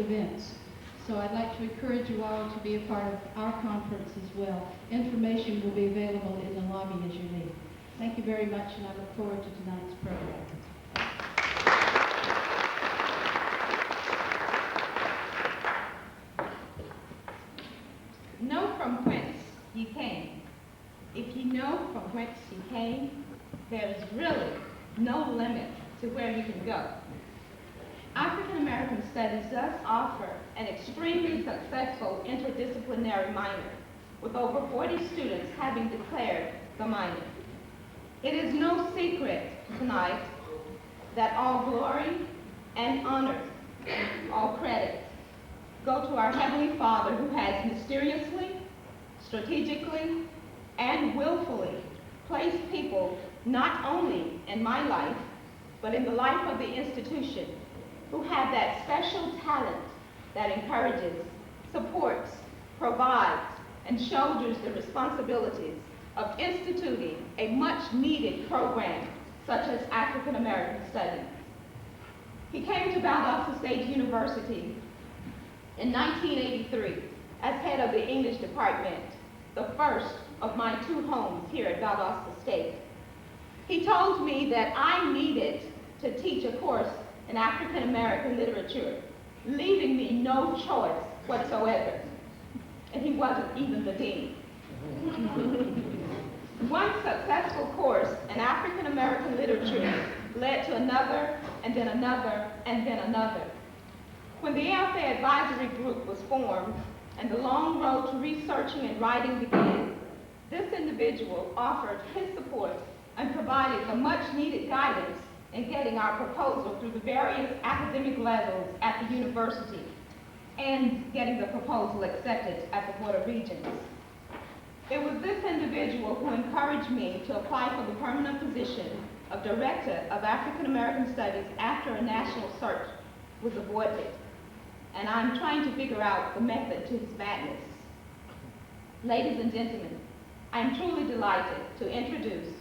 events. So I'd like to encourage you all to be a part of our conference as well. Information will be available in the lobby as you leave. Thank you very much, and I look forward to tonight's program. Know from whence ye came. If ye know from whence ye came, there is really no limit to where you can go. African American Studies does offer an extremely successful interdisciplinary minor, with over 40 students having declared the minor. It is no secret tonight that all glory and honor, all credit, go to our Heavenly Father, who has mysteriously, strategically, and willfully placed people not only in my life, but in the life of the institution, who have that special talent that encourages, supports, provides, and shoulders the responsibilities of instituting a much-needed program such as African American Studies. He came to Valdosta State University in 1983 as head of the English department, the first of my 2 homes here at Valdosta State. He told me that I needed to teach a course in African American literature, leaving me no choice whatsoever. And he wasn't even the dean. One successful course in African American literature led to another, and then another, and then another. When the AFA Advisory Group was formed and the long road to researching and writing began, this individual offered his support and provided the much-needed guidance in getting our proposal through the various academic levels at the university and getting the proposal accepted at the Board of Regents. It was this individual who encouraged me to apply for the permanent position of Director of African American Studies after a national search was aborted. And I'm trying to figure out the method to his madness. Ladies and gentlemen, I am truly delighted to introduce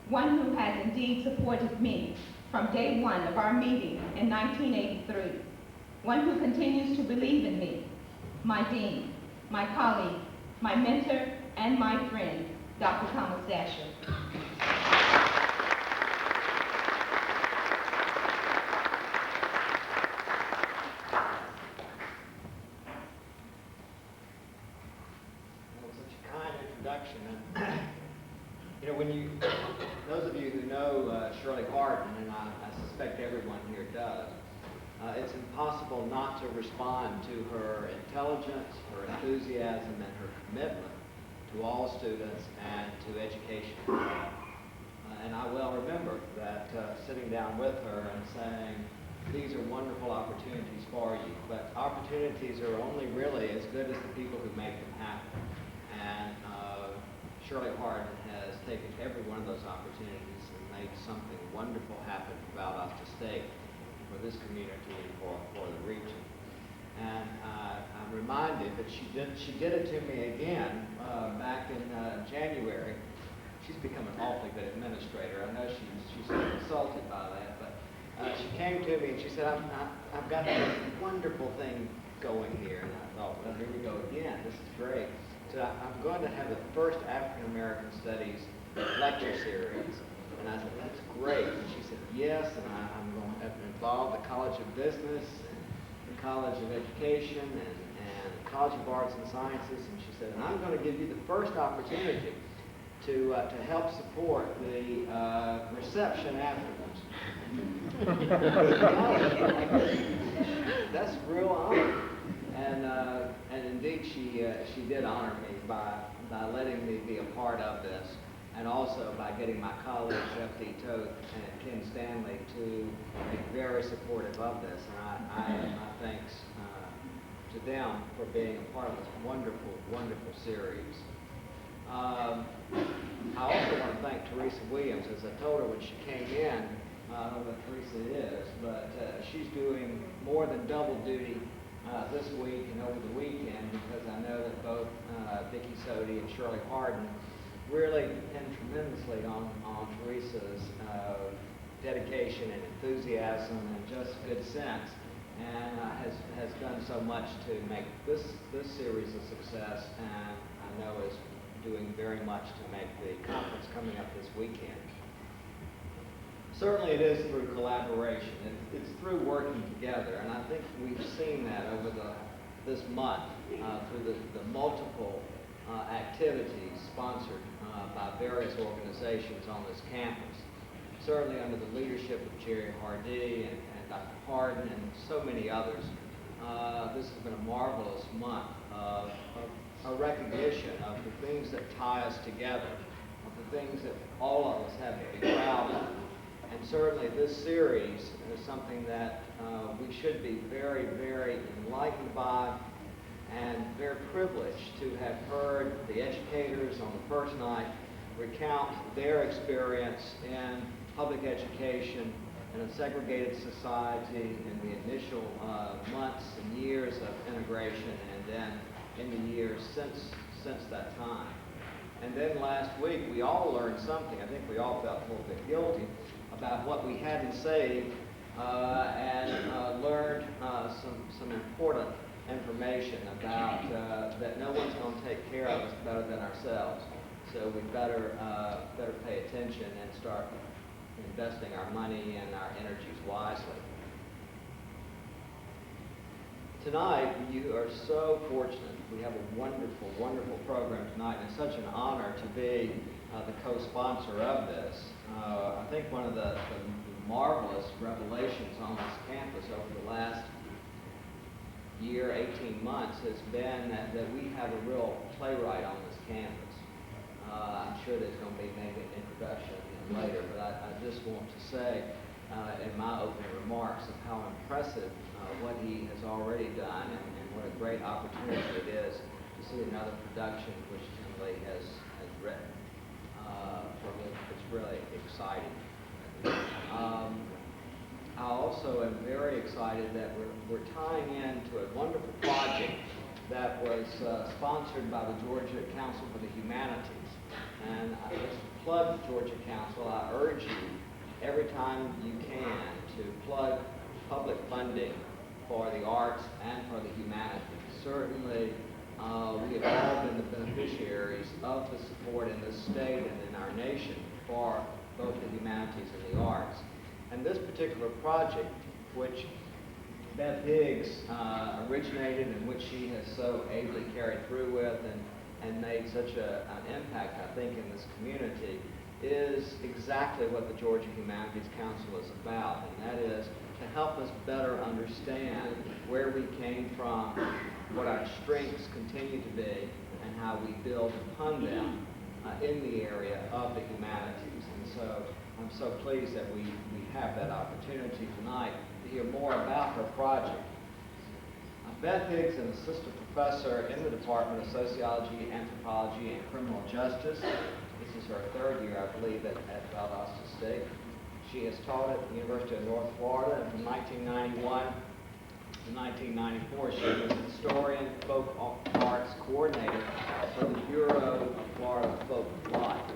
one who has indeed supported me from day one of our meeting in 1983, one who continues to believe in me, my dean, my colleague, my mentor, and my friend, Dr. Thomas Dasher. You know, those of you who know Shirley Harden, and I suspect everyone here does, it's impossible not to respond to her intelligence, her enthusiasm, and her commitment to all students and to education. And I well remember that sitting down with her and saying, these are wonderful opportunities for you, but opportunities are only really as good as the people who make them happen. And Shirley Harden has taken every one of those opportunities and made something wonderful happen for Valdosta State, for this community, and for the region. And I'm reminded that she did it to me again back in January. She's become an awfully good administrator. I know she's insulted by that, but she came to me and she said, I've got this wonderful thing going here. And I thought, well, here we go again. This is great. So I'm going to have the first African American Studies lecture series. And I said, that's great. And she said, yes, and I'm going to involve the College of Business, and the College of Education, and the College of Arts and Sciences. And she said, and I'm going to give you the first opportunity to help support the reception afterwards. That's real honor. And indeed, she did honor me by letting me be a part of this, and also by getting my colleagues, Jeff D. Toth and Ken Stanley, to be very supportive of this. And I add my thanks to them for being a part of this wonderful, wonderful series. I also want to thank Teresa Williams. As I told her when she came in, I don't know what Teresa is, but she's doing more than double duty this week and over the weekend, because I know that both Vicki Sodi and Shirley Harden really depend tremendously on Teresa's dedication and enthusiasm and just good sense and has done so much to make this series a success, and I know is doing very much to make the conference coming up this weekend. Certainly it is through collaboration. It's through working together, and I think we've seen that over this month through the multiple activities sponsored by various organizations on this campus. Certainly under the leadership of Jerry Hardy and Dr. Hardin and so many others, this has been a marvelous month of a recognition of the things that tie us together, of the things that all of us have to be proud of. And certainly this series is something that we should be very, very enlightened by and very privileged to have heard the educators on the first night recount their experience in public education in a segregated society in the initial months and years of integration, and then in the years since that time. And then last week we all learned something. I think we all felt a little bit guilty about what we hadn't saved and learned some important information about that no one's going to take care of us better than ourselves. So we better pay attention and start investing our money and our energies wisely. Tonight, you are so fortunate. We have a wonderful, wonderful program tonight, and it's such an honor to be the co-sponsor of this. I think one of the marvelous revelations on this campus over the last year, 18 months, has been that we have a real playwright on this campus. I'm sure there's going to be maybe an introduction later, but I just want to say in my opening remarks of how impressive what he has already done and what a great opportunity it is to see another production which Tim Lee has written. For me, it's really exciting. I also am very excited that we're tying into a wonderful project that was sponsored by the Georgia Council for the Humanities. And just to plug the Georgia Council, I urge you every time you can to plug public funding for the arts and for the humanities. Certainly, we have all been the beneficiaries of the support in this state and in our nation for both the humanities and the arts. And this particular project, which Beth Higgs originated and which she has so ably carried through with and made such an impact, I think, in this community, is exactly what the Georgia Humanities Council is about, and that is to help us better understand where we came from, what our strengths continue to be, and how we build upon them in the area of the humanities. And so I'm so pleased that we have that opportunity tonight to hear more about her project. Beth Higgs, an assistant professor in the Department of Sociology, Anthropology, and Criminal Justice. This is her third year, I believe, at Valdosta State. She has taught at the University of North Florida, and from 1991 to 1994, she was historian, folk arts coordinator for the Bureau of Florida Folk Life.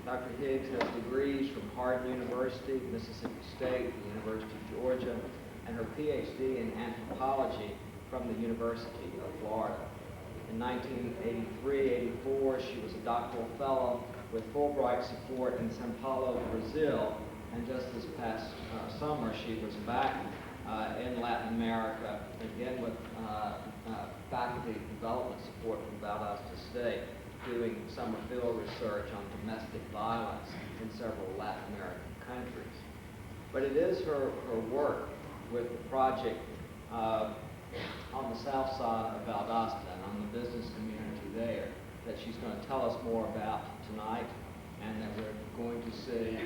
Dr. Higgs has degrees from Hardin University, Mississippi State, the University of Georgia, and her PhD in anthropology from the University of Florida. In 1983-84, she was a doctoral fellow with Fulbright support in Sao Paulo, Brazil, and just this past summer she was back in Latin America, again with faculty development support from Valdosta State, doing summer field research on domestic violence in several Latin American countries. But it is her work with the project on the south side of Valdosta and on the business community there that she's going to tell us more about tonight, and that we're going to see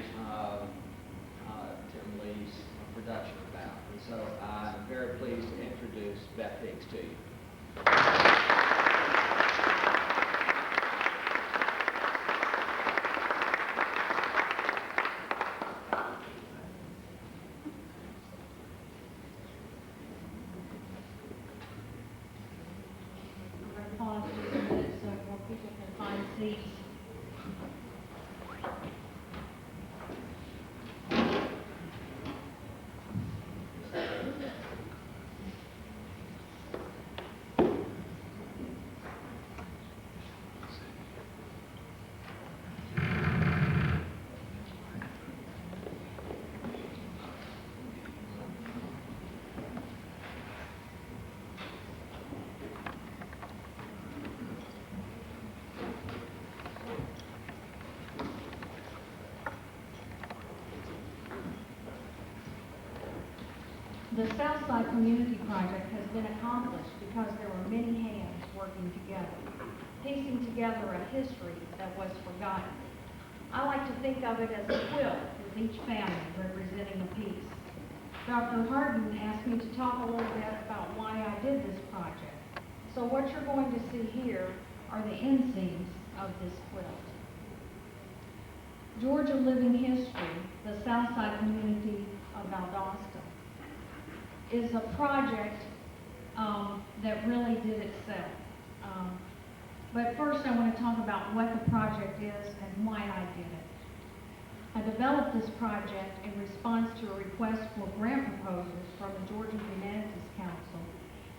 Tim Lee's production about. And so I'm very pleased to introduce Beth Higgs to you. Pause just a minute so more people can find seats. The Southside Community Project has been accomplished because there were many hands working together, piecing together a history that was forgotten. I like to think of it as a quilt with each family representing a piece. Dr. Harden asked me to talk a little bit about why I did this project. So what you're going to see here are the inseams of this quilt. Georgia Living History, the Southside Community of Valdosta, is a project that really did itself. But first I want to talk about what the project is and why I did it. I developed this project in response to a request for grant proposals from the Georgia Humanities Council.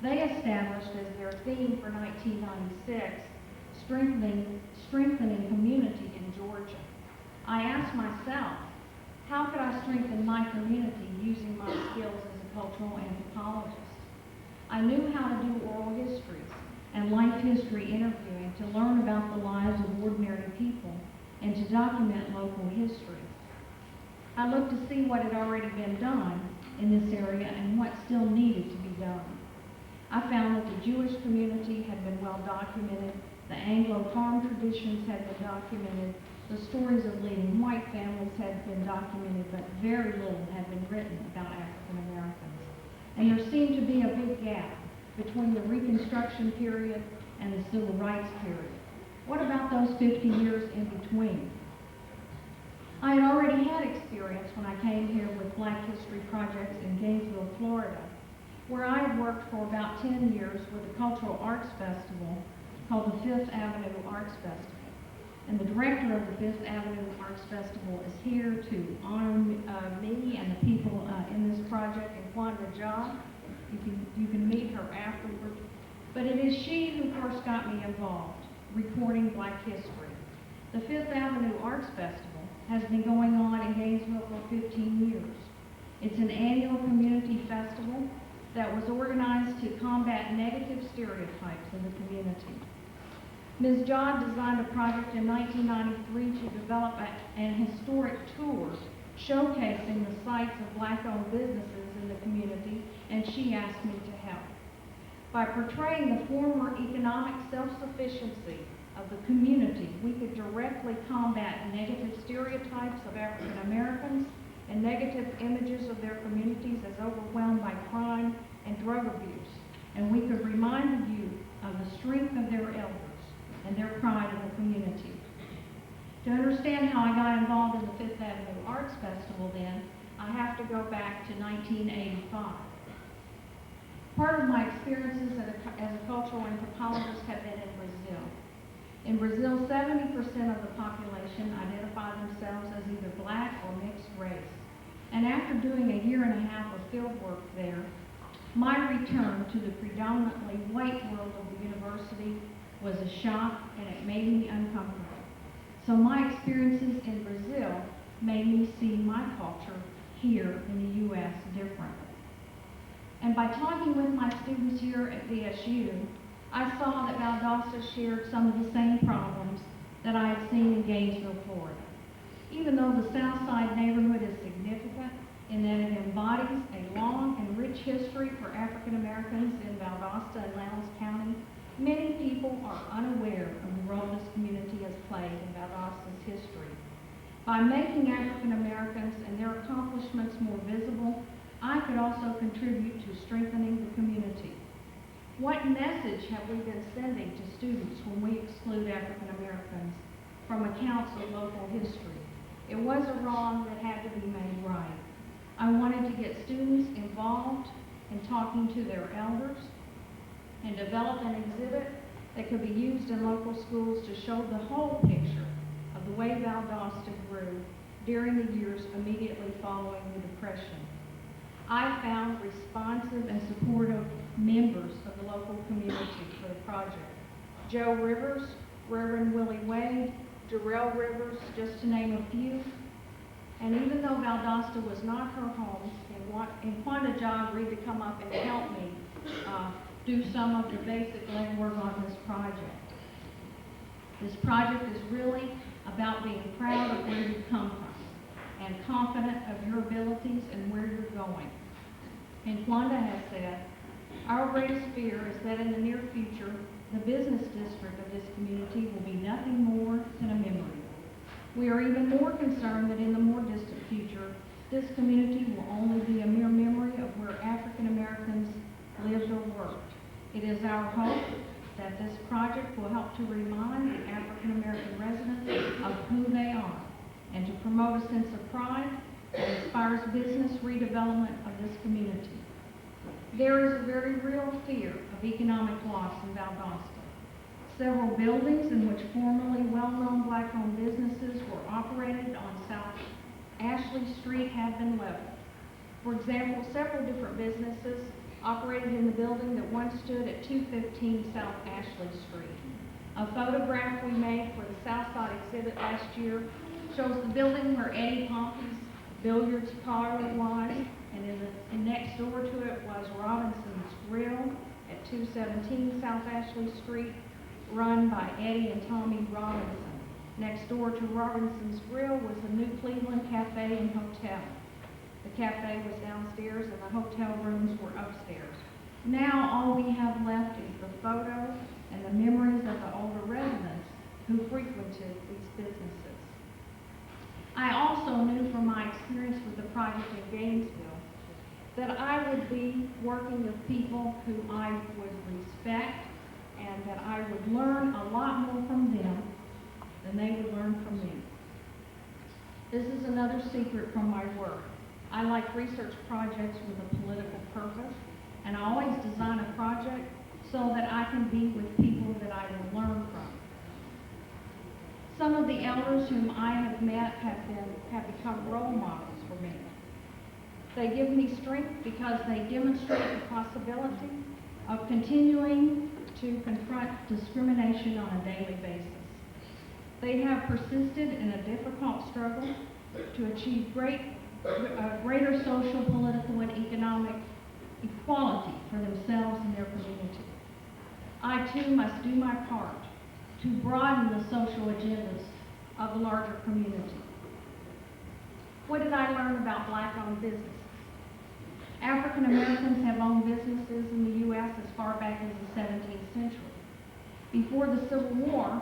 They established as their theme for 1996, strengthening community in Georgia. I asked myself, how could I strengthen my community using my skills as a cultural anthropologist? I knew how to do oral histories and life history interviewing to learn about the lives of ordinary people and to document local history. I looked to see what had already been done in this area and what still needed to be done. I found that the Jewish community had been well documented, the Anglo farm traditions had been documented, the stories of leading white families had been documented, but very little had been written about African Americans. And there seemed to be a big gap between the Reconstruction period and the Civil Rights period. What about those 50 years in between? I had already had experience when I came here with Black History projects in Gainesville, Florida, where I had worked for about 10 years with a cultural arts festival called the Fifth Avenue Arts Festival. And the director of the Fifth Avenue Arts Festival is here to honor me and the people in this project, and Quandra Ja. You can meet her afterward. But it is she who first got me involved, recording Black history. The Fifth Avenue Arts Festival has been going on in Gainesville for 15 years. It's an annual community festival that was organized to combat negative stereotypes in the community. Ms. John designed a project in 1993 to develop an historic tour showcasing the sites of Black-owned businesses in the community, and she asked me to help. By portraying the former economic self-sufficiency of the community, we could directly combat negative stereotypes of African Americans and negative images of their communities as overwhelmed by crime and drug abuse. And we could remind the youth of the strength of their elders and their pride in the community. To understand how I got involved in the Fifth Avenue Arts Festival then, I have to go back to 1985. Part of my experiences as a cultural anthropologist have been in Brazil. In Brazil, 70% of the population identify themselves as either Black or mixed race. And after doing a year and a half of field work there, my return to the predominantly white world of the university was a shock, and it made me uncomfortable. So my experiences in Brazil made me see my culture here in the U.S. differently. And by talking with my students here at VSU, I saw that Valdosta shared some of the same problems that I had seen in Gainesville, Florida. Even though the Southside neighborhood is significant in that it embodies a long and rich history for African Americans in Valdosta and Lowndes County, many people are unaware of the role this community has played in Valdosta's history. By making African Americans and their accomplishments more visible, I could also contribute to strengthening the community. What message have we been sending to students when we exclude African Americans from accounts of local history? It was a wrong that had to be made right. I wanted to get students involved in talking to their elders and develop an exhibit that could be used in local schools to show the whole picture of the way Valdosta grew during the years immediately following the Depression. I found responsive and supportive members of the local community for the project. Joe Rivers, Reverend Willie Wade, Jarrell Rivers, just to name a few. And even though Valdosta was not her home, and Quandra Ja agreed to come up and help me do some of the basic legwork on this project. This project is really about being proud of where you come from and confident of your abilities and where you're going. And Wanda has said, our greatest fear is that in the near future, the business district of this community will be nothing more than a memory. We are even more concerned that in the more distant future, this community will only be a mere memory of where African Americans lived or worked. It is our hope that this project will help to remind the African American residents of who they are and to promote a sense of pride that inspires business redevelopment of this community. There is a very real fear of economic loss in Valdosta. Several buildings in which formerly well-known black-owned businesses were operated on South Ashley Street have been leveled. For example, several different businesses operated in the building that once stood at 215 South Ashley Street. A photograph we made for the Southside exhibit last year shows the building where Eddie Pompey's billiards parlor was, and next door to it was Robinson's Grill at 217 South Ashley Street, run by Eddie and Tommy Robinson. Next door to Robinson's Grill was the New Cleveland Cafe and Hotel. The cafe was downstairs and the hotel rooms were upstairs. Now all we have left is the photos and the memories of the older residents who frequented these businesses. I also knew from my experience with the project in Gainesville that I would be working with people who I would respect and that I would learn a lot more from them than they would learn from me. This is another secret from my work. I like research projects with a political purpose, and I always design a project so that I can be with people that I will learn from. Some of the elders whom I have met have become role models for me. They give me strength because they demonstrate the possibility of continuing to confront discrimination on a daily basis. They have persisted in a difficult struggle to achieve greater social, political, and economic equality for themselves and their community. I too must do my part to broaden the social agendas of the larger community. What did I learn about black-owned businesses? African Americans have owned businesses in the U.S. as far back as the 17th century. Before the Civil War,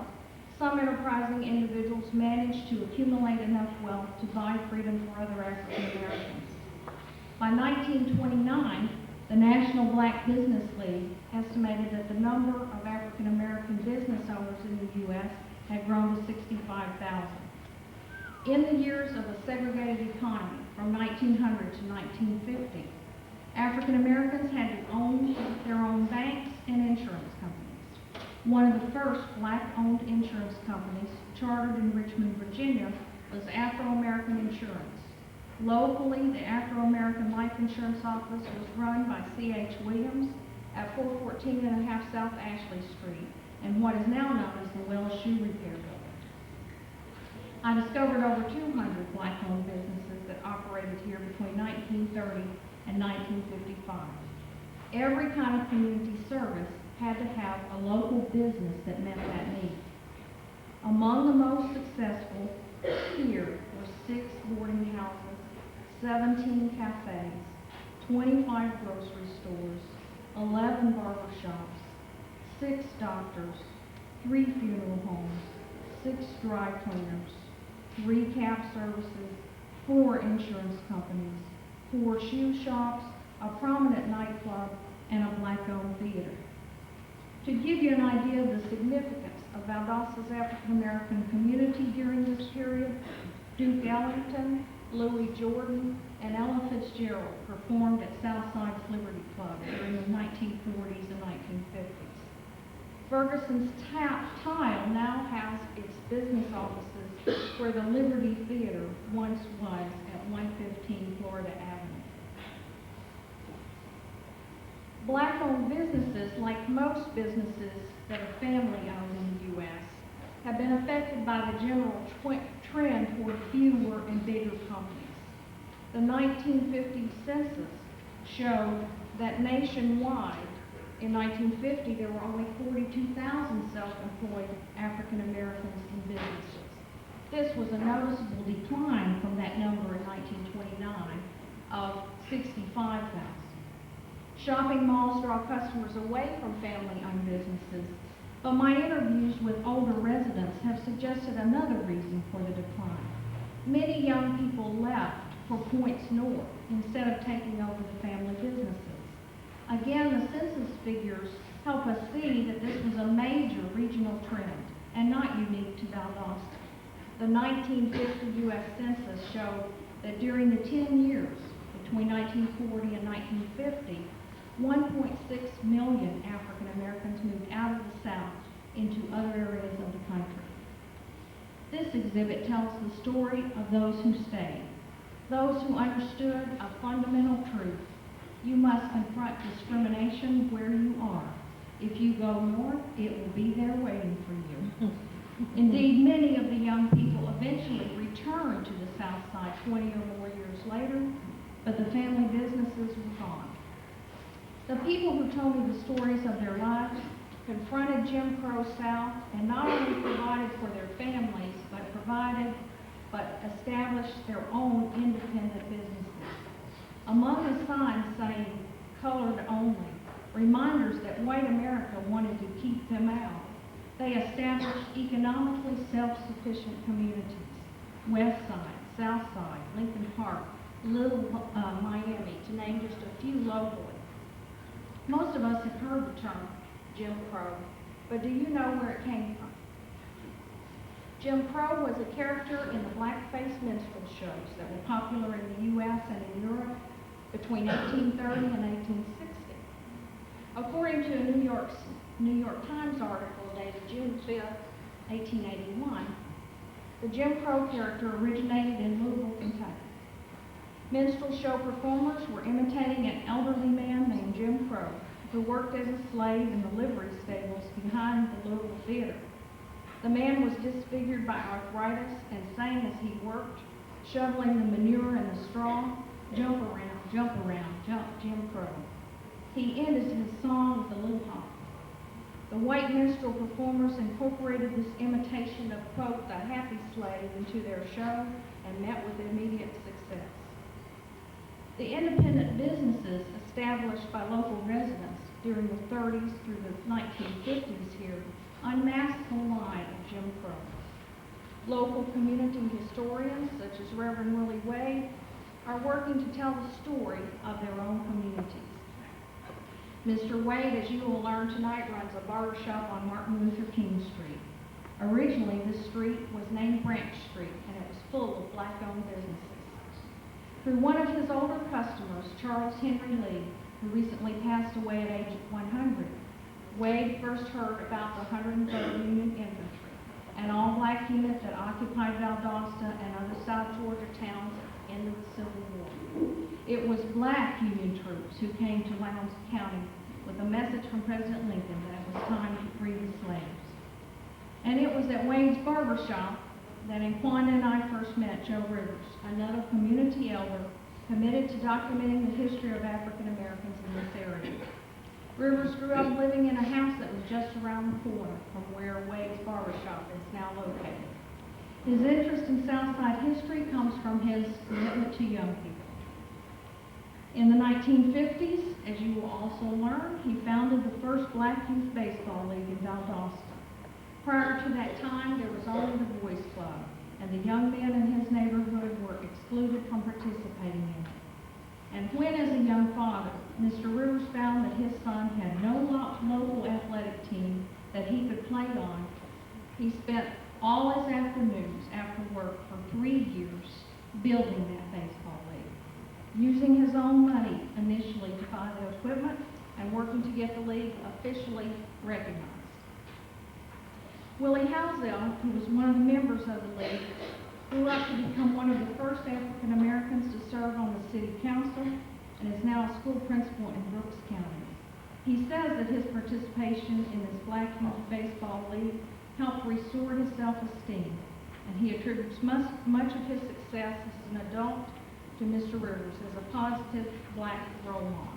some enterprising individuals managed to accumulate enough wealth to buy freedom for other African Americans. By 1929, the National Black Business League estimated that the number of African American business owners in the U.S. had grown to 65,000. In the years of a segregated economy from 1900 to 1950, African Americans had to own their own banks and insurance companies. One of the first black-owned insurance companies chartered in Richmond, Virginia, was Afro-American Insurance. Locally, the Afro-American Life Insurance Office was run by C.H. Williams at 414.5 South Ashley Street, and what is now known as the Wells Shoe Repair Building. I discovered over 200 black-owned businesses that operated here between 1930 and 1955. Every kind of community service had to have a local business that met that need. Among the most successful here were 6 boarding houses, 17 cafes, 25 grocery stores, 11 barber shops, 6 doctors, 3 funeral homes, 6 dry cleaners, 3 cab services, 4 insurance companies, 4 shoe shops, a prominent nightclub, and a black-owned theater. To give you an idea of the significance of Valdosta's African-American community during this period, Duke Ellington, Louis Jordan, and Ella Fitzgerald performed at Southside's Liberty Club during the 1940s and 1950s. Ferguson's Tile now has its business offices where the Liberty Theater once was at 115 Florida Avenue. Black-owned businesses, like most businesses that are family-owned in the U.S., have been affected by the general trend toward fewer and bigger companies. The 1950 census showed that nationwide, in 1950, there were only 42,000 self-employed African Americans in businesses. This was a noticeable decline from that number in 1929 of 65,000. Shopping malls draw customers away from family-owned businesses, but my interviews with older residents have suggested another reason for the decline. Many young people left for points north instead of taking over the family businesses. Again, the census figures help us see that this was a major regional trend and not unique to Valdosta. The 1950 U.S. Census showed that during the 10 years between 1940 and 1950, 1.6 million African Americans moved out of the South into other areas of the country. This exhibit tells the story of those who stayed, those who understood a fundamental truth. You must confront discrimination where you are. If you go north, it will be there waiting for you. Indeed, many of the young people eventually returned to the South Side 20 or more years later, but the family businesses were gone. The people who told me the stories of their lives confronted Jim Crow South and not only provided for their families, but established their own independent businesses. Among the signs saying colored only, reminders that white America wanted to keep them out, they established economically self-sufficient communities: West Side, South Side, Lincoln Park, Little Miami, to name just a few locally. Most of us have heard the term Jim Crow, but do you know where it came from? Jim Crow was a character in the blackface minstrel shows that were popular in the U.S. and in Europe between 1830 and 1860. According to a New York Times article dated June 5, 1881, the Jim Crow character originated in Louisville, Kentucky. Minstrel show performers were imitating an elderly man named Jim Crow, who worked as a slave in the livery stables behind the Louisville Theater. The man was disfigured by arthritis and sang as he worked, shoveling the manure and the straw, jump around, jump, Jim Crow. He ended his song with a little hop. The white minstrel performers incorporated this imitation of, quote, the happy slave into their show and met with immediate success. The independent businesses established by local residents during the 30s through the 1950s here unmasked the lie of Jim Crow. Local community historians, such as Reverend Willie Wade, are working to tell the story of their own communities. Mr. Wade, as you will learn tonight, runs a barber shop on Martin Luther King Street. Originally, this street was named Branch Street, and it was full of black-owned businesses. Through one of his older customers, Charles Henry Lee, who recently passed away at age 100, Wade first heard about the 103rd Union Infantry, an all-black unit that occupied Valdosta and other South Georgia towns in the Civil War. It was black Union troops who came to Lowndes County with a message from President Lincoln that it was time to free the slaves. And it was at Wade's barber shop that Anquanda and I first met Joe Rivers, another community elder committed to documenting the history of African Americans in this area. Rivers grew up living in a house that was just around the corner from where Wade's barber shop is now located. His interest in Southside history comes from his commitment to young people. In the 1950s, as you will also learn, he founded the first black youth baseball league in Valdosta. Prior to that time, there was only the Boys Club, and the young men in his neighborhood were excluded from participating in it. And when, as a young father, Mr. Rivers found that his son had no local athletic team that he could play on, he spent all his afternoons after work for 3 years building that baseball league, using his own money initially to buy the equipment and working to get the league officially recognized. Willie Houseal, who was one of the members of the league, grew up to become one of the first African Americans to serve on the city council and is now a school principal in Brooks County. He says that his participation in this black youth baseball league helped restore his self-esteem, and he attributes much of his success as an adult to Mr. Rivers as a positive black role model.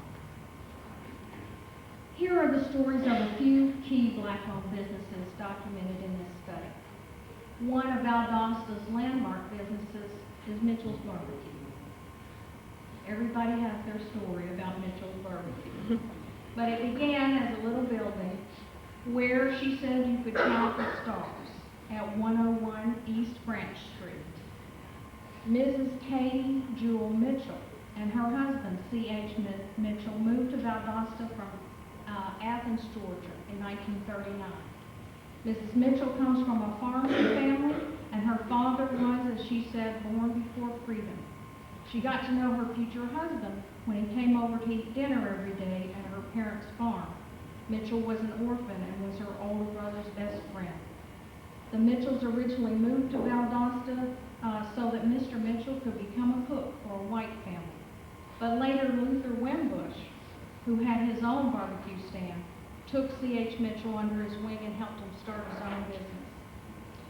Here are the stories of a few key black-owned businesses documented in this study. One of Valdosta's landmark businesses is Mitchell's Barbecue. Everybody has their story about Mitchell's barbecue. But it began as a little building where she said you could count the stars at 101 East Branch Street. Mrs. Katie Jewel Mitchell and her husband, C.H. Mitchell, moved to Valdosta from Athens, Georgia in 1939. Mrs. Mitchell comes from a farming family, and her father was, as she said, born before freedom. She got to know her future husband when he came over to eat dinner every day at her parents' farm. Mitchell was an orphan and was her older brother's best friend. The Mitchells originally moved to Valdosta so that Mr. Mitchell could become a cook for a white family. But later Luther Wimbush, who had his own barbecue stand, took C.H. Mitchell under his wing and helped him start his own business.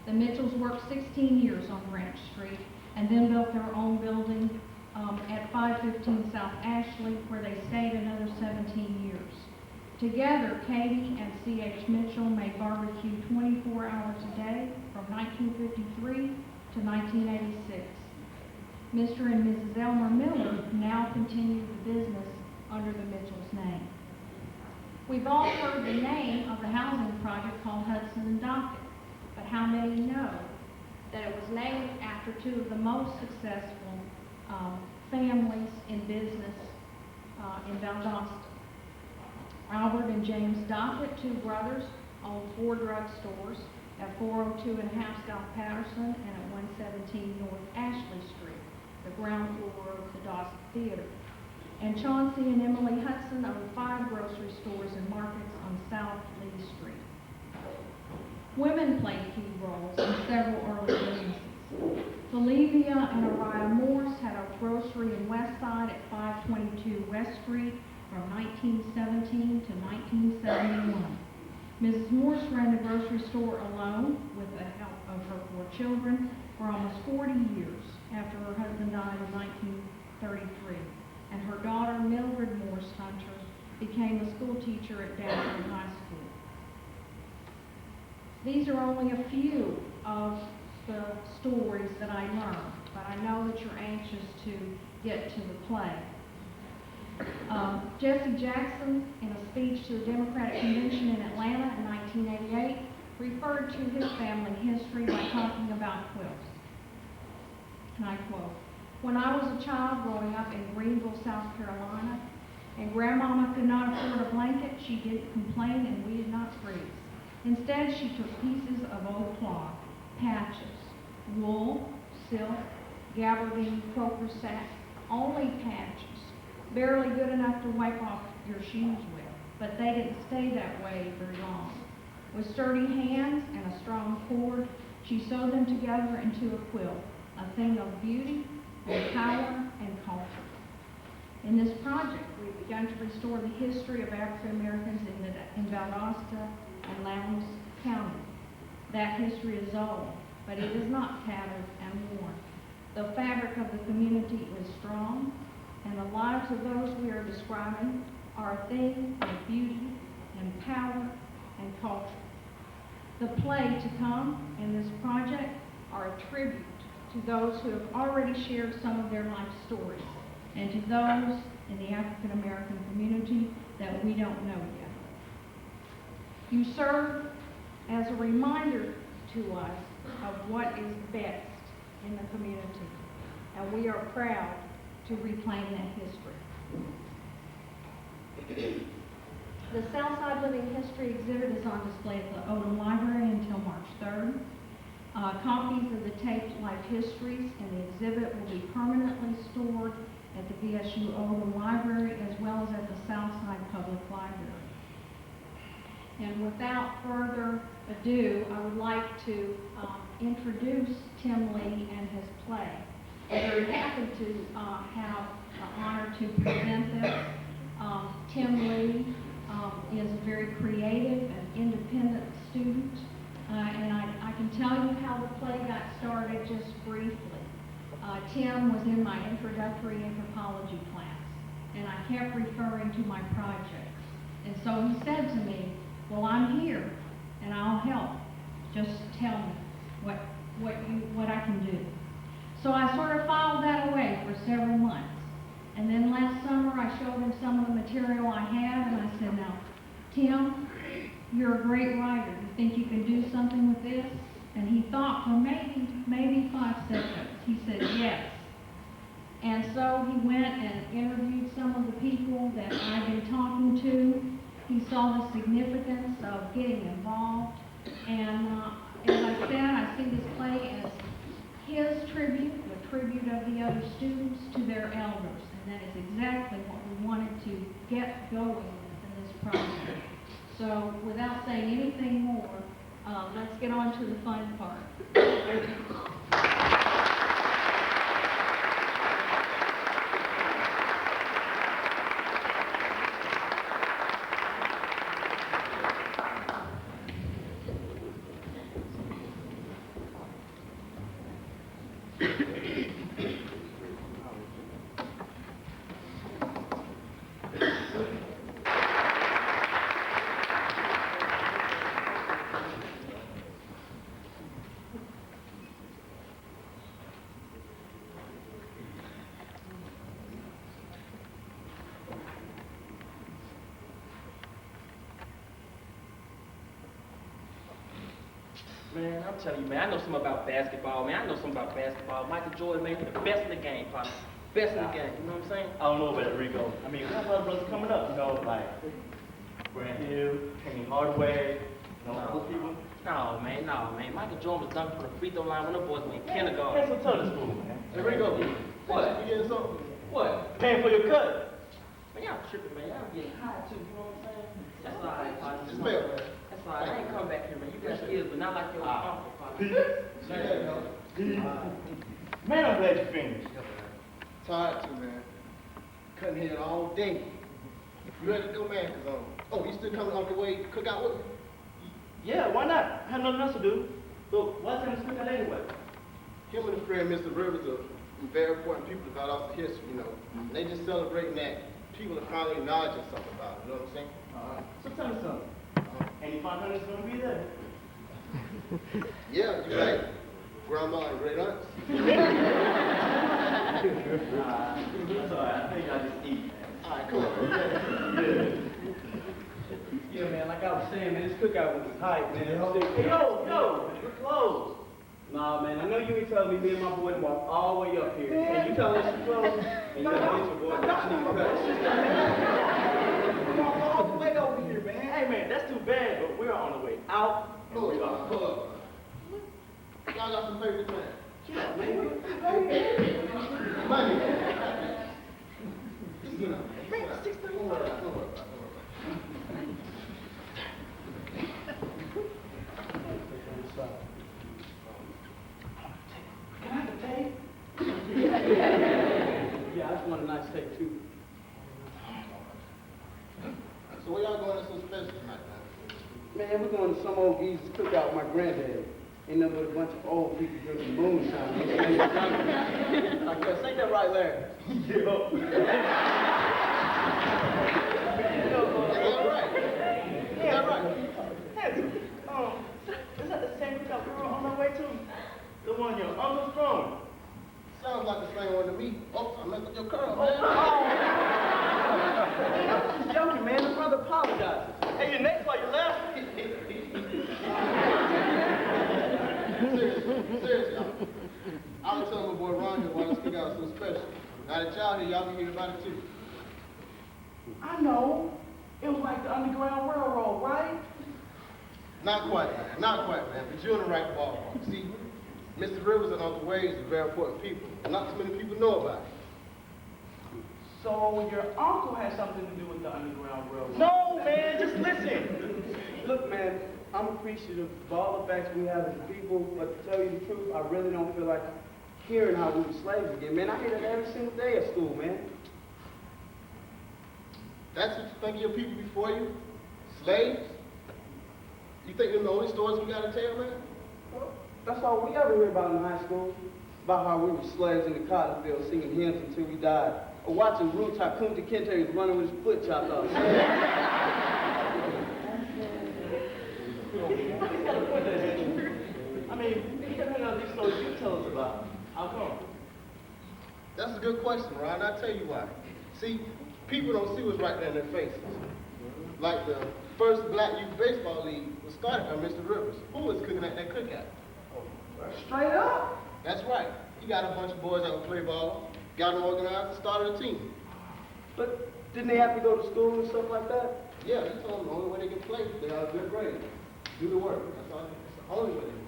The Mitchells worked 16 years on Branch Street and then built their own building at 515 South Ashley, where they stayed another 17 years. Together, Katie and C.H. Mitchell made barbecue 24 hours a day from 1953 to 1986. Mr. and Mrs. Elmer Miller now continue the business under the Mitchell's name. We've all heard the name of the housing project called Hudson and Docket, but how many know that it was named after two of the most successful families in business in Valdosta? Albert and James Docket, two brothers, owned 4 drugstores at 402 and Houseal Patterson and at 117 North Ashley Street, the ground floor of the Dosta Theater. And Chauncey and Emily Hudson owned 5 grocery stores and markets on South Lee Street. Women played key roles in several early businesses. Olivia and Araya Morse had a grocery in West Side at 522 West Street from 1917 to 1971. Mrs. Morse ran the grocery store alone with the help of her 4 children for almost 40 years after her husband died in 1933. And her daughter, Mildred Morse Hunter, became a school teacher at Downtown High School. These are only a few of the stories that I learned, but I know that you're anxious to get to the play. Jesse Jackson, in a speech to the Democratic Convention in Atlanta in 1988, referred to his family history by talking about quilts. And I quote, "When I was a child growing up in Greenville, South Carolina, and Grandmama could not afford a blanket, she didn't complain and we did not freeze. Instead, she took pieces of old cloth, patches, wool, silk, gabardine, croaker sack, only patches, barely good enough to wipe off your shoes with, but they didn't stay that way very long. With sturdy hands and a strong cord, she sewed them together into a quilt, a thing of beauty and power and culture. In this project, we've begun to restore the history of African Americans in Valdosta and Lowndes County. That history is old, but it is not tattered and worn. The fabric of the community is strong, and the lives of those we are describing are a thing of beauty and power and culture. The play to come in this project are a tribute to those who have already shared some of their life stories, and to those in the African American community that we don't know yet. You serve as a reminder to us of what is best in the community, and we are proud to reclaim that history. The Southside Living History exhibit is on display at the Odom Library until March 3rd. Copies of the taped life histories in the exhibit will be permanently stored at the VSU Odom Library as well as at the Southside Public Library. And without further ado, I would like to introduce Tim Lee and his play. I'm very happy to have the honor to present this. Tim Lee is a very creative and independent student, and I can tell you how the play got started just briefly. Tim was in my introductory anthropology class, and I kept referring to my projects. And so he said to me, "Well, I'm here, and I'll help. Just tell me what I can do." So I sort of filed that away for several months. And then last summer, I showed him some of the material I had, and I said, now, Tim, you're a great writer. You think you can do something with this? And he thought for maybe 5 seconds. He said, yes. And so he went and interviewed some of the people that I've been talking to. He saw the significance of getting involved. And as I said, I see this play as his tribute, the tribute of the other students to their elders. And that is exactly what we wanted to get going with in this project. So without saying anything more, let's get on to the fun part. Man, I'm telling you, man, I know something about basketball, man. I know something about basketball. Michael Jordan, man, he's the best in the game, probably. Best in the game, you know what I'm saying? I don't know about it, Rico. I mean, we have other brothers coming up, you know, like Grant Hill, Kenny Hardaway, you know, those people. No, man. Michael Jordan was dunking from the free throw line when the boys were in kindergarten. That's what's up to school, man. Hey, Rico. What? You getting something? What? Paying for your cut. Man, y'all tripping, man. Y'all getting high, too, you know what I'm saying? That's all right, Pops. Just mail, man. That's all right. I ain't come back here, man. You got skills, but not like your uncle, Pops. Man, I'm glad you finished. Tired too, man. Cutting head all day. You ready to go, man? Cause you still coming on the way to cook out with me? Yeah, why not? I have nothing else to do. But why time to speak out anyway? Him and his friend Mr. Rivers are very important people to Valdosta history, you know. And they just celebrating that people are finally acknowledging something about it, you know what I'm saying? So tell me something. Any 500's gonna be there? Yeah, you right. Grandma and great aunts. That's all right. I think I just eat. All right, come on. Yeah, man, like I was saying, man, this cookout was hype, man. Hey, yo, we're closed. Nah, man, I know you ain't telling me me and my boy to walk all the way up here. And you telling us we're closed? And you telling your boy that you need to All the way over here, man. Hey, man, that's too bad, but we're on the way out. And we are. Hold up. Y'all got some favorite plans? Yeah, man. Money. Just get up. Man, 6 Don't worry about it. Can I have a tape? Yeah, I just want a nice tape, too. So where y'all going to some special tonight, man? Man, we're going to some old geezer's cookout with my granddad. Ain't nothing but a bunch of old people drinking moonshine. Say that right, Larry. Is that right? Is that right? Hey, is that the same cookout we were on our way to? The one your uncle's throwing? Sounds like the same one to me. Oh, I messed up your curl, man. I'm just joking, man. The brother apologizes. Hey, your next while you left. Seriously, y'all. I was telling my boy Ron here why this cookout is so special. Now that y'all here, y'all can hear about it too. I know. It was like the Underground Railroad, right? Not quite, man. But you're in the right ballpark. See, Mr. Rivers and Uncle Wade are very important people. Not too many people know about it. So your uncle had something to do with the Underground Railroad? No, man, just listen. Look, man, I'm appreciative of all the facts we have as a people, but to tell you the truth, I really don't feel like hearing how we were slaves again. Man, I hear that every single day at school, man. That's what you think of your people before you? Slaves? You think them the only stories we gotta tell, man? Well, that's all we ever hear about in high school. About how we were slaves in the cotton field singing hymns until we died. Or watching Roots how Kunta Kinte was running with his foot chopped off. I mean, you gotta know these stories you tell us about. How come? That's a good question, Ron. I'll tell you why. See, people don't see what's right there in their faces. Like the first black youth baseball league was started by Mr. Rivers. Who was cooking at that cookout? Straight up. That's right. He got a bunch of boys that would play ball, got them organized, and started a team. But didn't they have to go to school and stuff like that? Yeah, he told them the only way they can play, they got a good grade. Do the work. That's all. That's the only way they can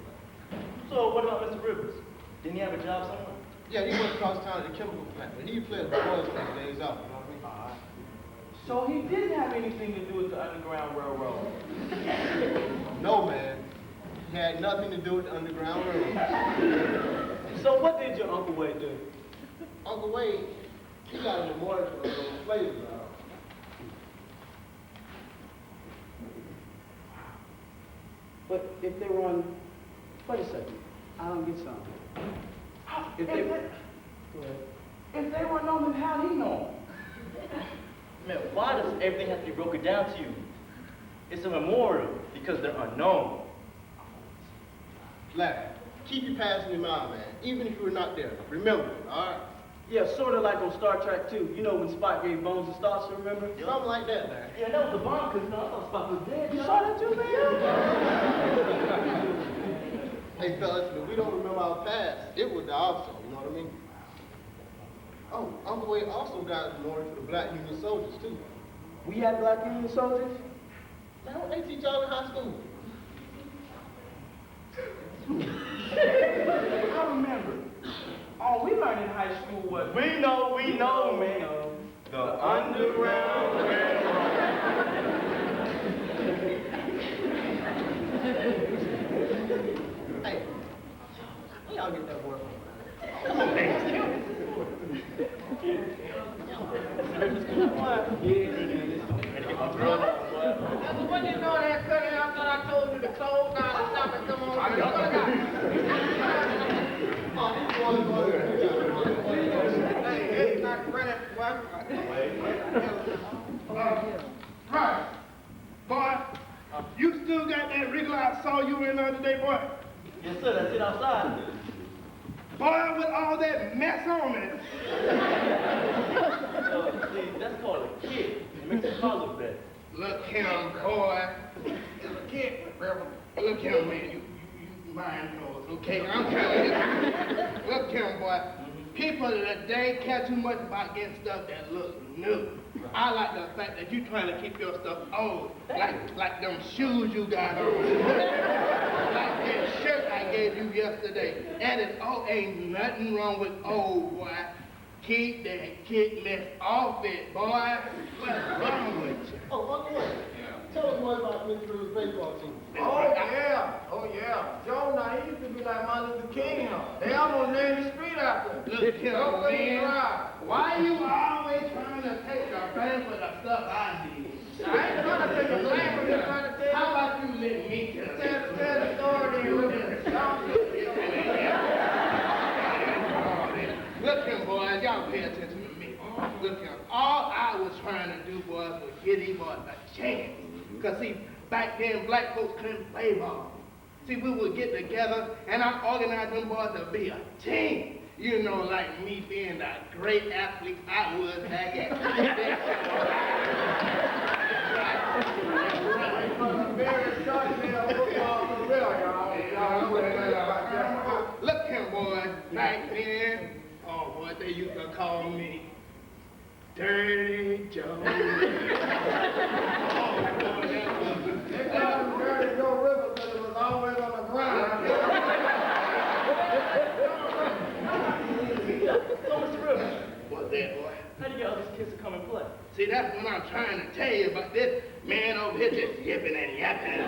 play. So what about Mr. Rivers? Didn't he have a job somewhere? Yeah, he went across town to the chemical plant, but he played the boys for the days off. You know what I mean? So he didn't have anything to do with the Underground Railroad. No, man. He had nothing to do with the Underground Railroad. So what did your Uncle Wade do? Uncle Wade, he got a memorial for those slaves. But if they were on, wait a second, I don't get something. If they, go ahead. If they weren't known, then how'd he know? Man, why does everything have to be broken down to you? It's a memorial because they're unknown. Larry, keep your past in your mind, man. Even if you were not there, remember it, all right? Yeah, sort of like on Star Trek 2. You know when Spock gave Bones and Stars, remember? Something like that, Larry. Yeah, that was the bomb because I thought Spock was dead. You saw that too, man? Hey, fellas, if we don't remember our past, it was the opposite, you know what I mean? Oh, Uncle Wade also got a memorial for the black Union soldiers, too. We had black Union soldiers? Man, what they teach y'all in high school? I remember. All we learned in high school was we know, man. The Underground Railroad. Hey, where y'all get that word from? When you know that cutting, I thought I told you to close down and stop and come on. Hey, it's not credit, what? Right. Boy, you still got that wriggle I saw you in the other day, boy? Yes, sir, that's it outside. Boy, with all that mess on it. See, that's called a kid. It makes the car look better. Look him, boy. Look him, look him, man. You mind knows, okay? I'm telling you. Look him, boy. People today care too much about getting stuff that looks new. I like the fact that you trying to keep your stuff old, like them shoes you got on, like that shirt I gave you yesterday. That is, ain't nothing wrong with old, boy. Keep that kid mess off it, boy. What's wrong with you? Oh, Uncle Wade, tell us more about Mr. Rivers' baseball team. Oh yeah. Joe, now he used to be like Martin Luther King. They almost named the street after him. Look here, man. Why you always trying to take the blame for the stuff I did? I ain't trying to take a blame, I'm just trying to tell you. How about you let me tell Tell the story then, look at Look here, boys, y'all pay attention to me. Look here, all I was trying to do, boys, was give these boys a chance. Because, see, back then, black folks couldn't play ball. See, we would get together, and I organized them boys to be a team. You know, like me being the great athlete I was back at. Look here, boys, back then, oh, boy, they used to call me Dirty Joe. They called him Dirty Joe River because it was always on the ground. So, Mr. Rivers, What's that, boy? how do you get all these kids to come and play? See, that's what I'm trying to tell you about this man over here just yipping and yapping.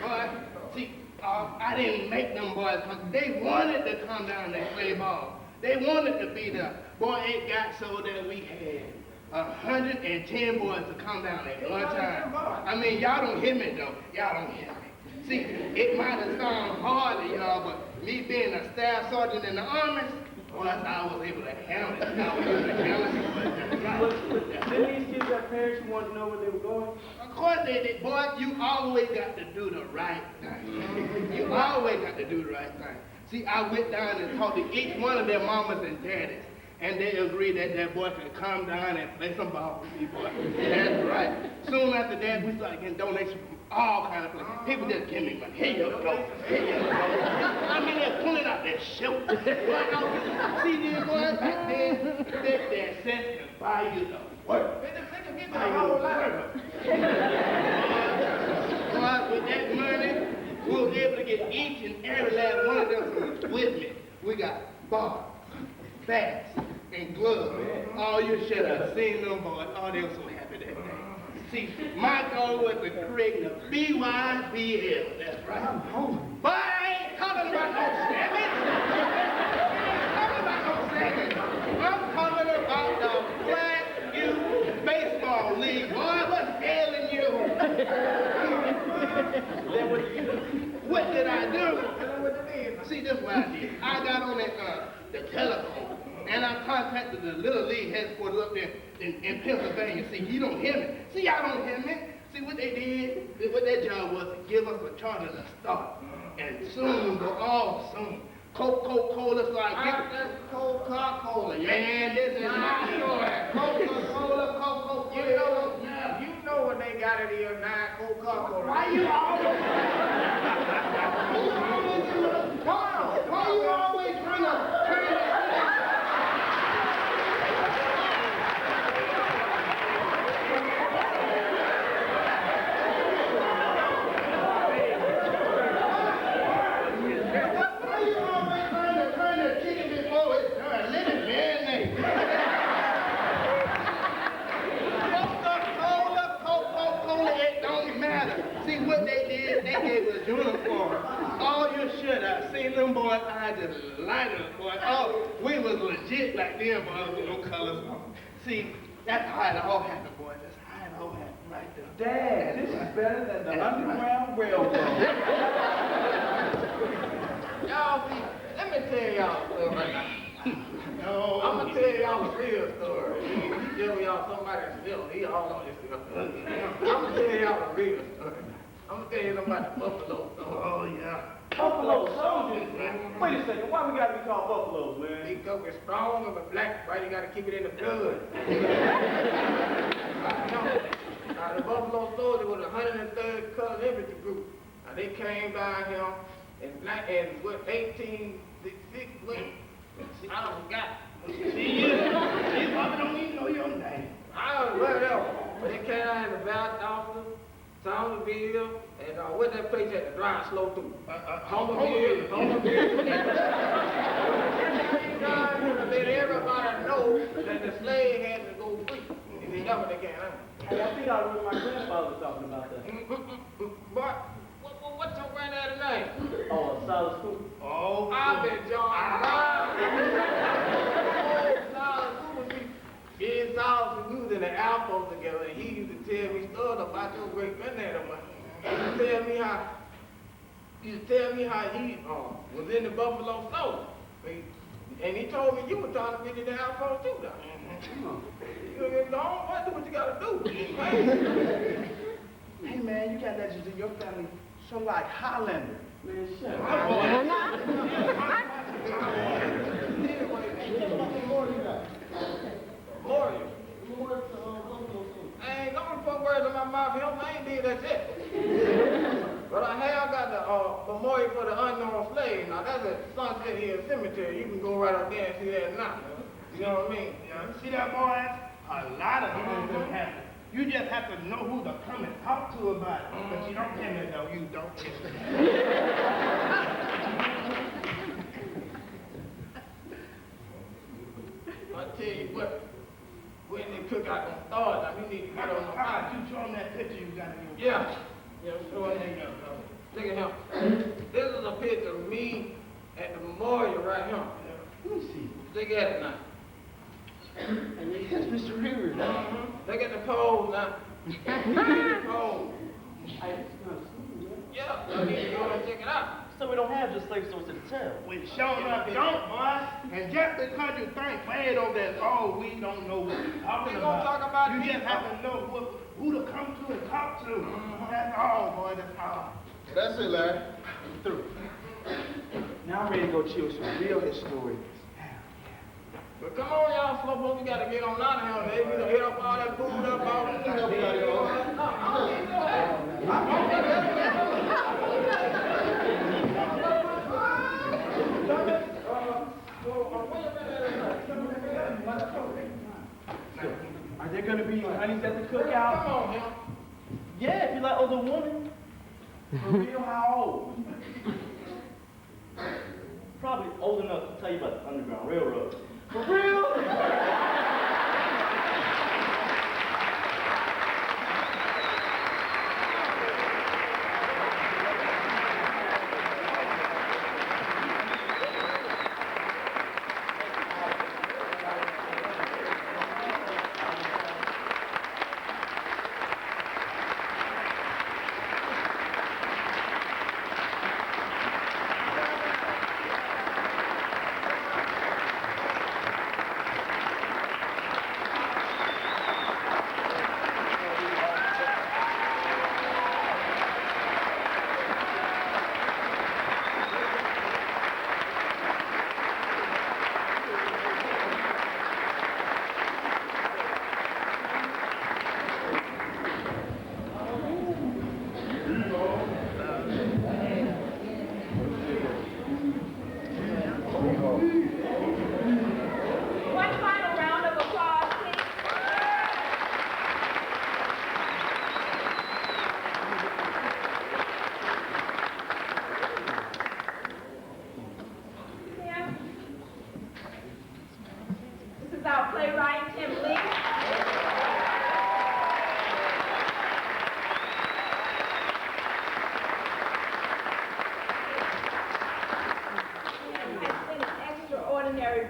Boy, see, I didn't make them boys come. They wanted to come down and play ball. They wanted to be there. Boy, it got so that we had 110 boys to come down at one time. I mean, y'all don't hear me, though. Y'all don't hear me. See, it might have sounded hard to y'all, but me being a staff sergeant in the army, boy, I was able to handle it. I was able to handle it. Didn't these kids have parents who wanted to know where they were going? Of course they did, boy. You always got to do the right thing. You always got to do the right thing. See, I went down and talked to each one of their mamas and daddies. and they agreed that that boy could come down and play some ball with me, boy. That's right. Soon after that, we started getting donations from all kinds of places. People just give me money. Here you go. Here you go. I mean, they're pulling out their shoe. See these boys back then, their sense can buy you the work. Buy you the work. Boy, with that money, we was able to get each and every last one of them some equipment. We got bars, bats, and gloves. Oh, you should have seen them boys. Oh, they were so happy that day. See, my goal was to create the BYBL. That's right. I'm hungry. But I ain't talking about no seven. I'm talking about the Black Youth Baseball League. Boy, what's ailing you? What did I do? See, this is what I did. I got on the telephone, and I contacted the Little League headquarters up there in Pennsylvania. See, you don't hear me. See, y'all don't hear me. See, what they did, what their job was to give us a charter to start. And soon, go all soon. Coca-Cola started giving. That's Coca-Cola. Man, this is my story. Coca-Cola. You know what they got it here now, Coca-Cola. Why you always trying to turn that? See what they did? They gave us uniform. Oh, you should have seen them boys. I just lighted them, boy. Oh, we was legit like them boys with no colors on. See, that's how it all happened, boy. That's how it all happened right there. Dad, this is better than the Underground Railroad. Y'all see, let me tell y'all a story right now. No. I'm gonna tell y'all a real story. You tell y'all somebody still, he all on this stuff. I'm gonna tell y'all a real story. I'm gonna tell you something about the Buffalo Soldiers. Oh, yeah. Buffalo Soldiers, man. Wait a second, why we gotta be called Buffaloes, man? Because we're strong and we're black, right? You gotta keep it in the blood. The Buffalo Soldiers was the 103rd Colored Infantry Group. Now they came down here in black and what 1866. See, I don't forgot. See, you probably don't even know your name. I don't know whatever. But they came down in the Valdosta, Soundville, and what's that place at the drive slow through? Houseal. Let everybody know that the slave had to go free. If they ever they can't. Hey, I think I remember my grandfather was talking about that. But what's your granddad's name? Oh, Solid School. Oh, I've been John Brown. Solid School, me and Solid School using the alphas together, and he used to tell me stories about your great granddad of mine. He used to tell me how he was in the Buffalo Soldiers. And he told me you were trying to get in the alphas too, though. You don't do what you gotta do. Hey, man, you got legends in your family so like Highlander. Man, shut up. Memorial. I ain't gonna put words in my mouth. I ain't did that shit. But I have got the memorial for the unknown slave. Now that's at Sunset Hill Cemetery. You can go right up there and see that now. You know what I mean? yeah, see that, boy? A lot of things that happen. You just have to know who to come and talk to about it. But you don't tell me, though. You don't tell me. I tell you what, when the cookout gonna start, now you need to get on the How about you show them that picture you got in your Yeah. Yeah, sure. Look at him. This is a picture of me at the memorial right here. Let me see. Look at it now. Yes, Mr. Rivers. Look at the pose now. Look at the pose. Yeah, you need to go and check it out. So we don't have just slave stories to tell. We sure enough don't, boy. And just because you think bad over that, oh, we don't know what we're talking We gonna about. talk about you these just have to know who to come to and talk to. That's all, boy. That's all. That's it, Larry. Through. Now I'm ready to go chill some real historians. But come on, y'all slowpoke, we gotta get on out of here. We done hit up all that food up, all that Are there gonna be honeys at the cookout? Come on, man. Yeah, if you like older women. For real, how old? Probably old enough to tell you about the Underground Railroad. For real?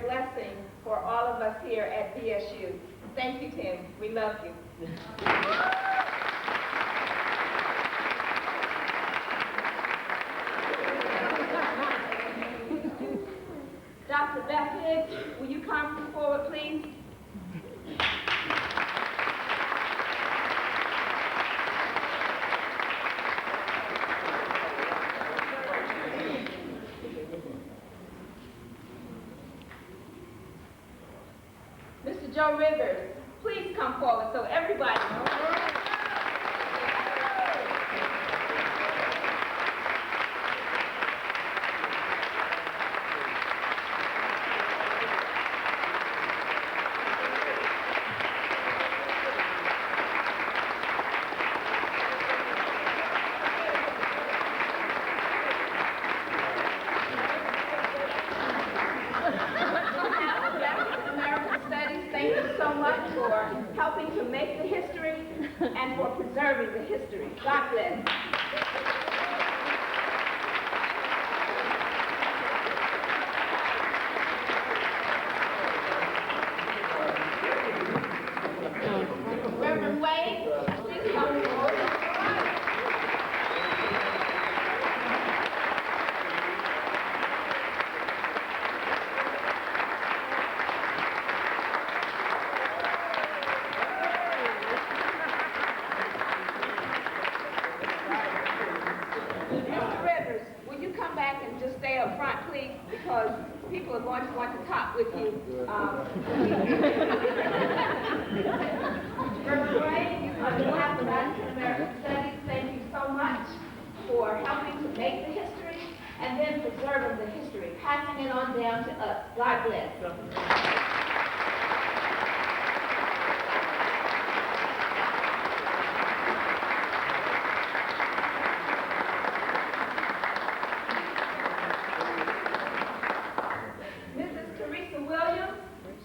Blessing for all of us here at BSU. Thank you, Tim. We love you. Dr. Beth Higgs, will you come forward, please? Joe Rivers, please come forward so everybody knows. And for preserving the history. God bless. Reverend Wade, please come forward. Because people are going to want to talk with you. Reverend Wade, on behalf of African American Studies, thank you so much for helping to make the history and then preserving the history, passing it on down to us. God bless.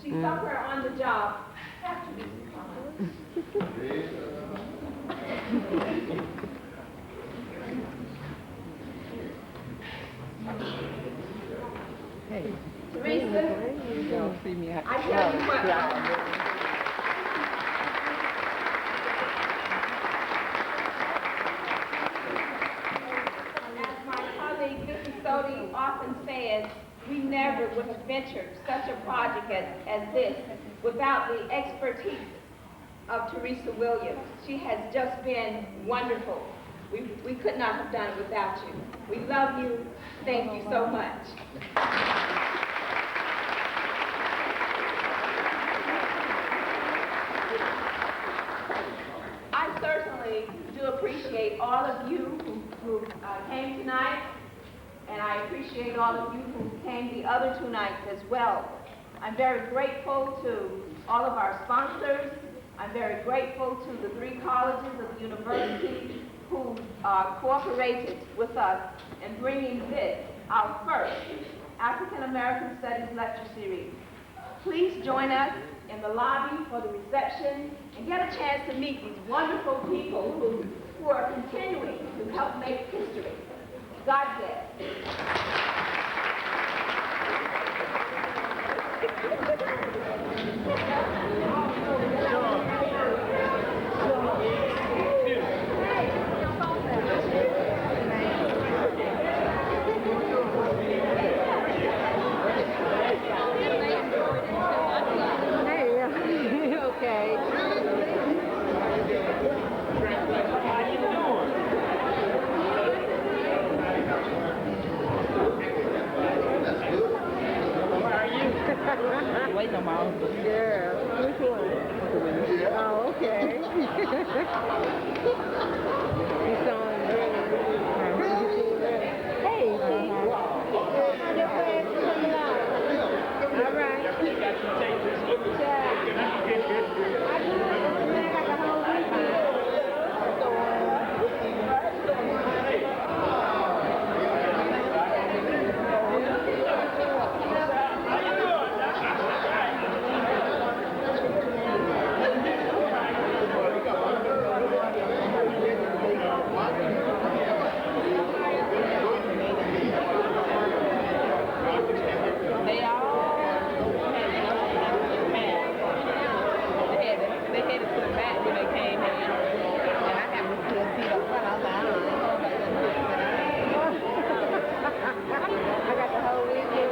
Somewhere on the job. Hey. Teresa, I tell you what. As my colleague Mrs. Sodi often says, we never would have ventured such a project as this without the expertise of Teresa Williams. She has just been wonderful. We could not have done it without you. We love you. Thank you so much. all of you who came tonight, and I appreciate all of you who came the other 2 nights as well. I'm very grateful to all of our sponsors. I'm very grateful to the 3 colleges of the university who cooperated with us in bringing this, our first African American Studies lecture series. Please join us in the lobby for the reception and get a chance to meet these wonderful people who are continuing to help make history. God bless. Wait no more. Yeah. Which one? Oh, okay. He's on Hey, how your friends coming out? All right. Yeah. I do. I got the whole weekend.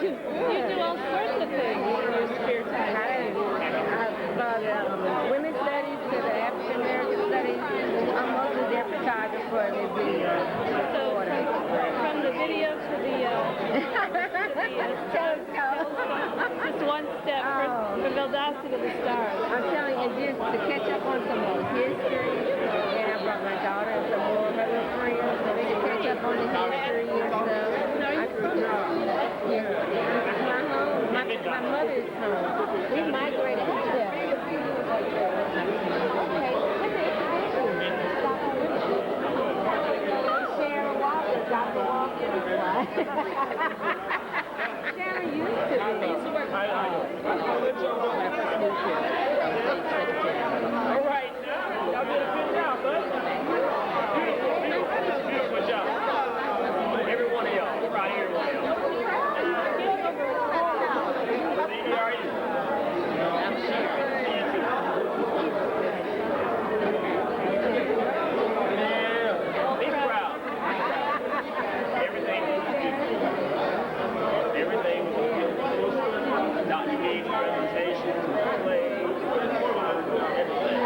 Just one step from Valdosta to the stars. I'm telling you, just to catch up on some more history, and I brought my daughter and some more of her little friends, so we can catch up on the history and stuff. My home, my mother's home. We migrated together. Sharon Walker got the walk in. All right, y'all did a good job, bud. Beautiful job. Every one of y'all, right here, every one of y'all. Stevie, how are you? I'm Sharon. Yeah, be proud. Everything was beautiful. Everything was beautiful. Dr. gave presentations, plays, everything.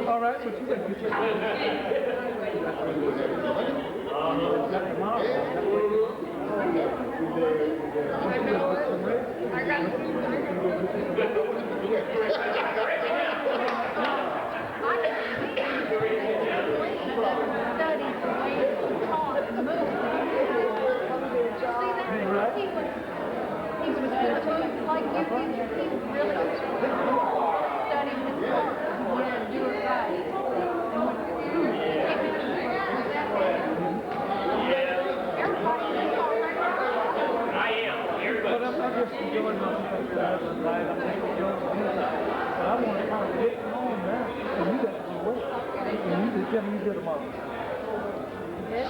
All right, so you can get your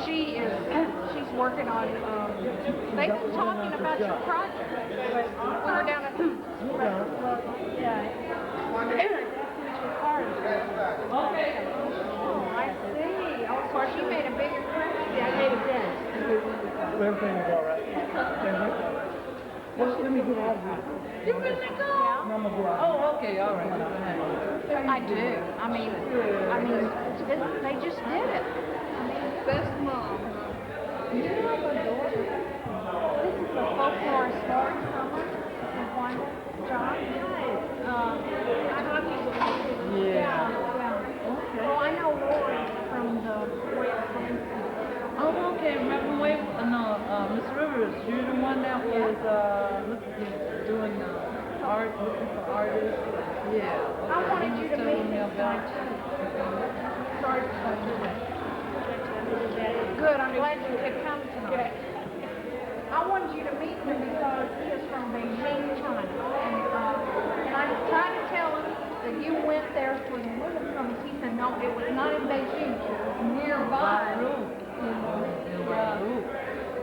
She's working on, they've been talking about your project. When we're down at, okay. Oh, I see. Oh, of course, you made a big impression. Yeah, I made a dent. Everything's all right. Well, let me get out of here. You really go? No, I'm gonna go out. Oh, okay, all right. I do. I mean, they just did it. Best mom. You have a daughter? This is a folklore story summer. One, John? I thought he was yeah. Okay. Well, I know Lori from the Oh, okay. Remember way? No, Miss Rivers, you're the one that was doing art, looking for artists. Yeah. Okay. I wanted you to meet this guy too. Sorry to cut you away. Good, I'm glad you could come tonight. I wanted you to meet him because he is from Beijing, China. And I tried to tell him that you went there for the Winter Summit. He said, no, it was not in Beijing. It was nearby.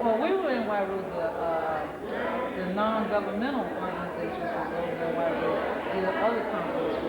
Well, we were in Wairou, the non-governmental organizations was over in Wairou, the other companies.